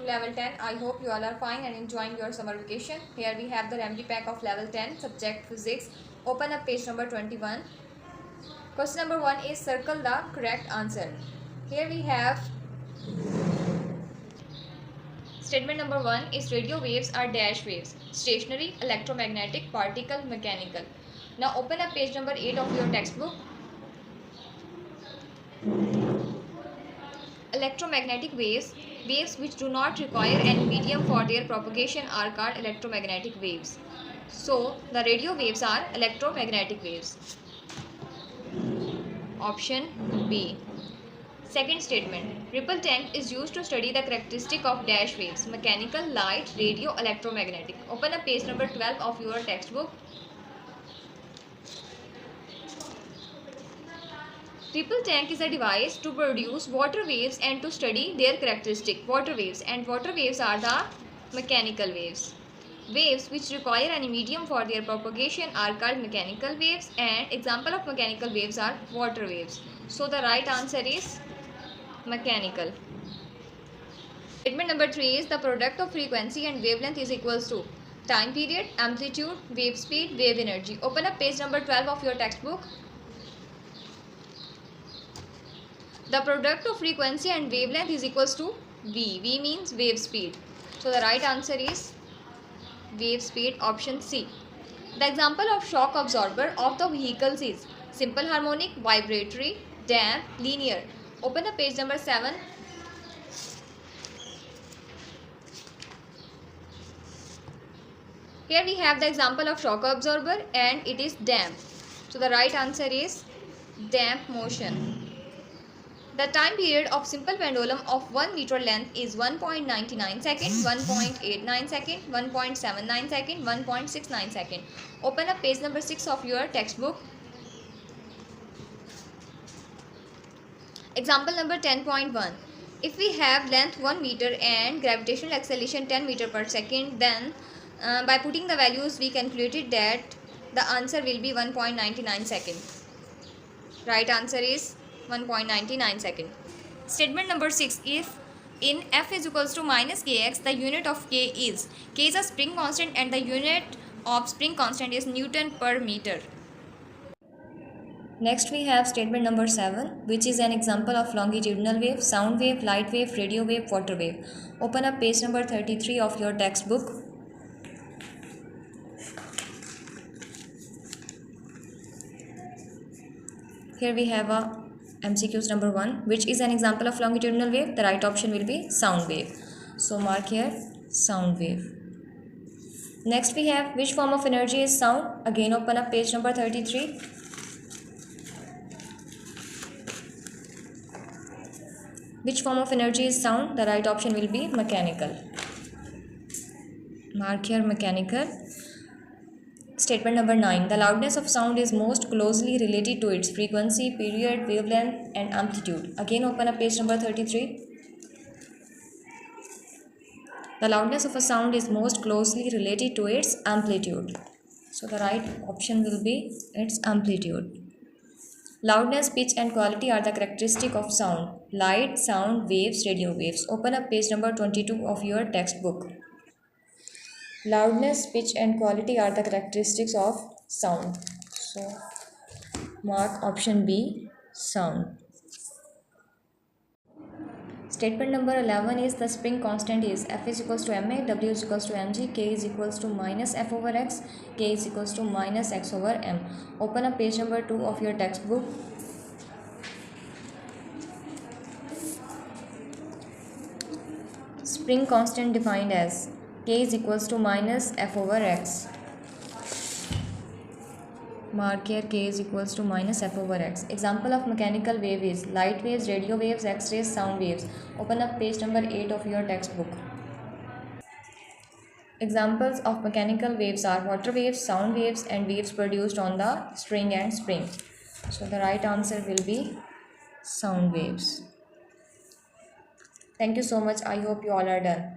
level 10. I hope you all are fine and enjoying your summer vacation. Here we have the remedy pack of level 10, subject physics. Open up page number 21. Question number 1 is circle the correct answer. Here we have statement number 1 is radio waves are dash waves: stationary, electromagnetic, particle, mechanical. Now open up page number 8 of your textbook. Electromagnetic waves, waves which do not require any medium for their propagation, are called electromagnetic waves. So the radio waves are electromagnetic waves. Option B. Second statement. Ripple tank is used to study the characteristic of dash waves: mechanical, light, radio, electromagnetic. Open up page number 12 of your textbook. Ripple tank is a device to produce water waves and to study their characteristic. Water waves are the mechanical waves. Waves which require any medium for their propagation are called mechanical waves, and example of mechanical waves are water waves. So the right answer is mechanical. Statement number 3 is the product of frequency and wavelength is equals to time period, amplitude, wave speed, wave energy. Open up page number 12 of your textbook. The product of frequency and wavelength is equals to V. V means wave speed. So the right answer is wave speed, option C. The example of shock absorber of the vehicles is simple harmonic, vibratory, damp, linear. Open the page number 7. Here we have the example of shock absorber and it is damp. So the right answer is damp motion. The time period of simple pendulum of 1 meter length is 1.99 second, 1.89 second, 1.79 second, 1.69 second. Open up page number 6 of your textbook. Example number 10.1. If we have length 1 meter and gravitational acceleration 10 meter per second, then by putting the values we calculated that the answer will be 1.99 second. Right answer is 1.99 second. Statement number 6. If in F is equals to minus kx, the unit of k is a spring constant and the unit of spring constant is Newton per meter. Next we have statement number 7, which is an example of longitudinal wave, sound wave, light wave, radio wave, water wave. Open up page number 33 of your textbook. Here we have a MCQs number 1, which is an example of longitudinal wave. The right option will be sound wave. So mark here sound wave. Next we have which form of energy is sound. Again open up page number 33. Which form of energy is sound? The right option will be mechanical. Mark here mechanical. Statement number 9. The loudness of sound is most closely related to its frequency, period, wavelength and amplitude. Again open up page number 33. The loudness of a sound is most closely related to its amplitude. So the right option will be its amplitude. Loudness, pitch and quality are the characteristic of sound. Light, sound, waves, radio waves. Open up page number 22 of your textbook. Loudness, pitch and quality are the characteristics of sound. So mark option B, sound. Statement number 11 is the spring constant is F is equals to ma, W is equals to mg, K is equals to minus F over x, K is equals to minus x over m. Open up page number 2 of your textbook. Spring constant defined as K is equals to minus F over x. Mark here K is equals to minus F over x. Example of mechanical wave is light waves, radio waves, x-rays, sound waves. Open up page number 8 of your textbook. Examples of mechanical waves are water waves, sound waves and waves produced on the string and spring. So the right answer will be sound waves. Thank you so much. I hope you all are done.